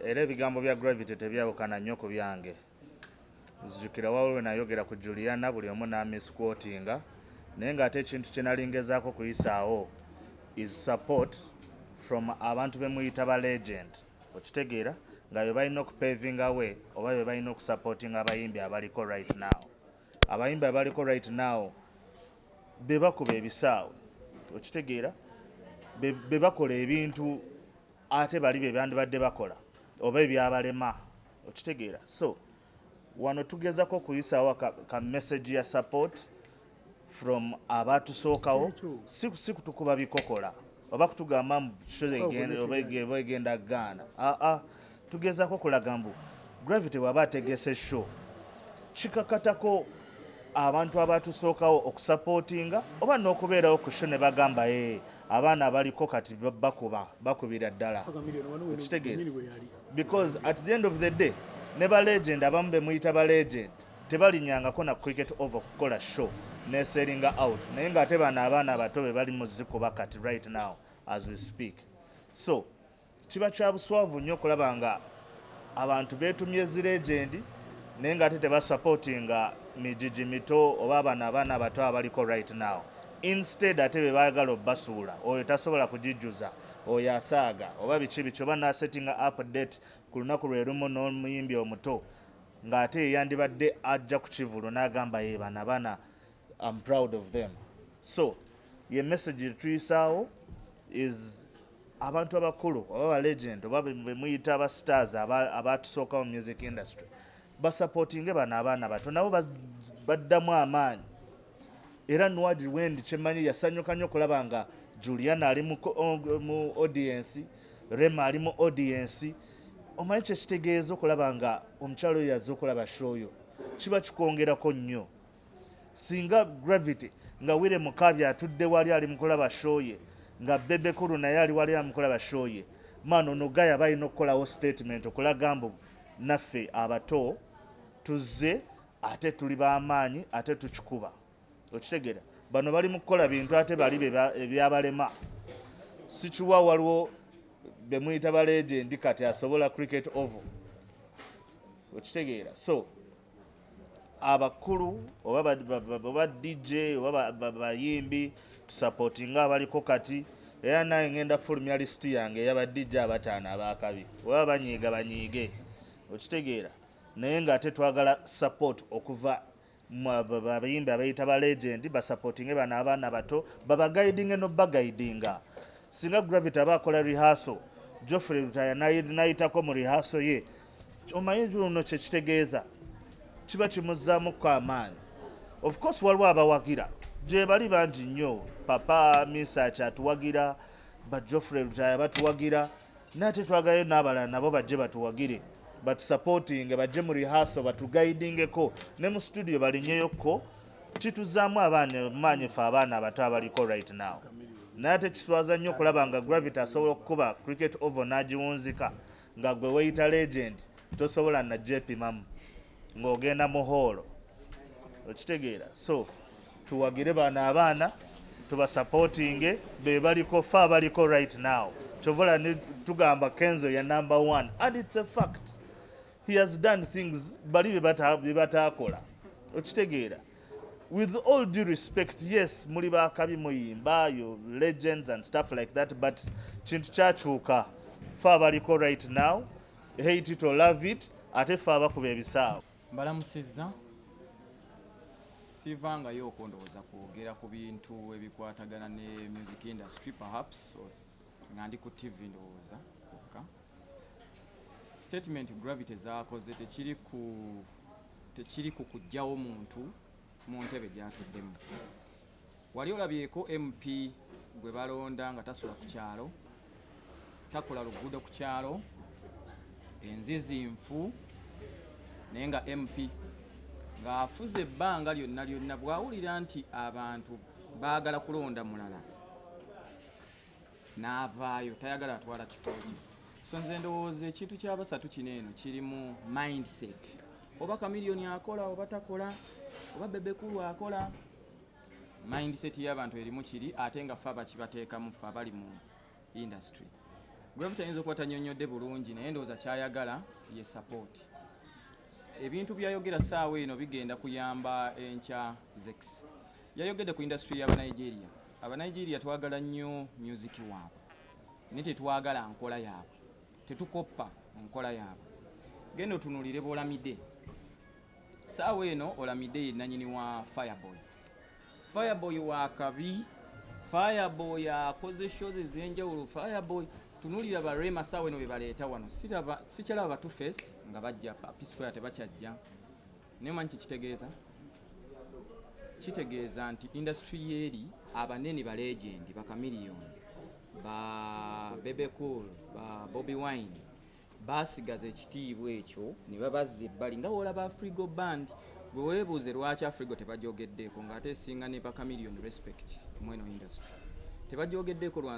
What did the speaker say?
era ebigambo bya Gravity tebyawukana nnyo ku byange. Nzijukira waliwo nayogera ku Juliana buli omu n'amisquotinga naye ng'ate ekintu kye nalingezaako kuyisaawo is support from abantu be muyita ba legend. Okitegeera nga be balina okupavinga we oba be balina okusupportinga abayimbi abaliko right now. Abayimbi abaliko right now be bakuba ebisaawe. Okitegeera be bakola ebintu ate bali be bandibadde bakola oba ebyabalema. Okitegeera so wano tugezako kuyisaawo ka message ya support from abatusookawo si kutukuba bikokola oba kutugamba oba egenda gaana. Tugezako kulaga mbu Gravity bw'aba ategese show kikakatako abantu abatusookawo okusupportinga oba n'okubeerawo ku show ne bagamba abaana abaliko kati bakubira ddala. Okitegeera because at the end of the day ne ba legend abamu be muyita ba legend tebalinyangako na cricket over kukola show ne selling out naye ng'ate bano abaana abato be bali mu zikuba kati right now as we speak. So kiba kya buswavu nnyo okulaba nga abantu beetumye zi legend naye ng'ate tebasupportinga mijiji mito oba bano abaana abato abaliko right now. Instead ate be baagala obbasuula oyo tasobola kugijjuza oyo asaaga oba biki oba n'asettinga update ku lunaku lwe lumu n'omuyimbi omuto ng'ate yandibadde ajja ku kivulu n'agamba bana bana I'm proud of them. So ye message tuyisaawo is abantu abakulu oba ba legend oba be muyita aba stars abatusooka mu music industry basupportinge bano abaana bato nabo baddamu amaanyi. Era Nwadi Wendi kyemanyi yasanyuka nnyo okulaba nga Juliana ali mu audience, Rema ali mu audience. Omanyi kye kitegeeza okulaba nga omukyalo oyo yazze okulaba show yo kiba kikwongerako nnyo. Singa Gravity nga Wire Mukabi atudde wali ali mu kulaba show ye nga Bebe Kulu naye ali wali ali mu kulaba show ye mano nogaya balina okukolawo statement okulaga mbu naffe abato tuzze ate tuli b'amaanyi ate tukikuba. Okitegeera bano bali mu kukola bintu ate bali ebyabalema. Sikiwa waliwo be muyita ba legend kati asobola cricket over. Okitegeera so abakulu oba DJ oba bayimbi tusupportinga abaliko kati era naye ngenda fulumya list yange eyaba DJ abataano abakabi oba banyiige. Okitegeera naye ng'ate twagala support okuva abayimbi abayita ba legend basupportinge bano abaana bato babaguidinge n'obbagaidinga. Singa Gravity aba akola rehearsal Geoffrey Lutaya nayitako mu rehearsal ye omanyi luno kye kitegeeza kiba kimuzzaamuko amaanyi. Of course waliwo abawagira gye bali bangi nnyo Papa Misa kyatuwagira ba Geoffrey Lutaya batuwagira nate twagalayo n'abalala nabo bajje batuwagire but supporting bajje mu rehearsal batuguidingeko ne mu studio balinyeyoko kituzaamu abaana maanyi fe abaana abato abaliko right now. Naye ate kiswaza nnyo okulaba nga Gravity asobola okukuba cricket over n'agiwunzika nga gwe weyita legend tosobola najjepimamu ng'ogenda mu holo. Okitegeera so tuwagire bano abaana tubasupportinge be baliko fe abaliko right now. Kyovola ne tugamba Kenzo ya number 1 and it's a fact. He has done things bali be bataakola. Okitegeera with all due respect, yes, muli bakabi muyimba yo legends and stuff like that, but kintu kyakyuka fe abaliko right now, hate it or love it, ate fe abakuba ebisaawo. Mbalamusizza sivangayo okundowooza kwogera ku bintu ebikwatagana ne music industry perhaps nga ndi ku TV ndowooza kwokka. Statement Gravity zaakoze tekiri ku kujjawo muntu mu ntebe gyatuddemu. Wali olabyeko MP gwe balonda nga tasula ku kyalo, takola luguudo ku kyalo, enzizi nfu naye nga MP ng'afuze ebbanga lyonna bw'awulira nti abantu baagala kulonda mulala n'avaayo tayagala atwala kifo kye. So nze ndowooza ekintu ky'abasatu kino eno kirimu mindset. Oba Chameleone akola oba takola oba Bebe Kulu akola, mindset y'abantu erimu kiri ate nga ffe abakibateekamu ffe abali mu industry. gwe tayinza okuba tannyonnyodde bulungi naye ndowooza kyayagala ye support. Ebintu byayogera ssaawa eno bigenda kuyamba enkya zex. Yayogedde ku industry y'Abanigeria. Abanigeria twagala nnyo music waabwe naye tetwagala nkola yaabwe, tetukoppa nkola yaabwe. Genda otunuulire b'Olamide. Ssaawa eno Olamide ye nannyini wa Fireboy. Fireboy wa kabi, Fireboy akoze shows ez'enjawulo. Fireboy tunuulira ba Rema ssaawa eno be baleeta wano. Sikyalaba ba Two-Face nga bajja P-Square tebakyajja. Naye manyi kitegeeza? Kitegeeza nti industry y'eri abanene ba legend, ba Chameleon, ba Bebe Cool, ba Bobby Wine basigaza ekitiibwa ekyo ne babazza ebbali nga olaba Afrigo Band. Gwe weebuuze lwaki Afrigo tebajogeddeeko ng'ate esinga ne ba Chameleon respect mweno industry tebajogeddeeko.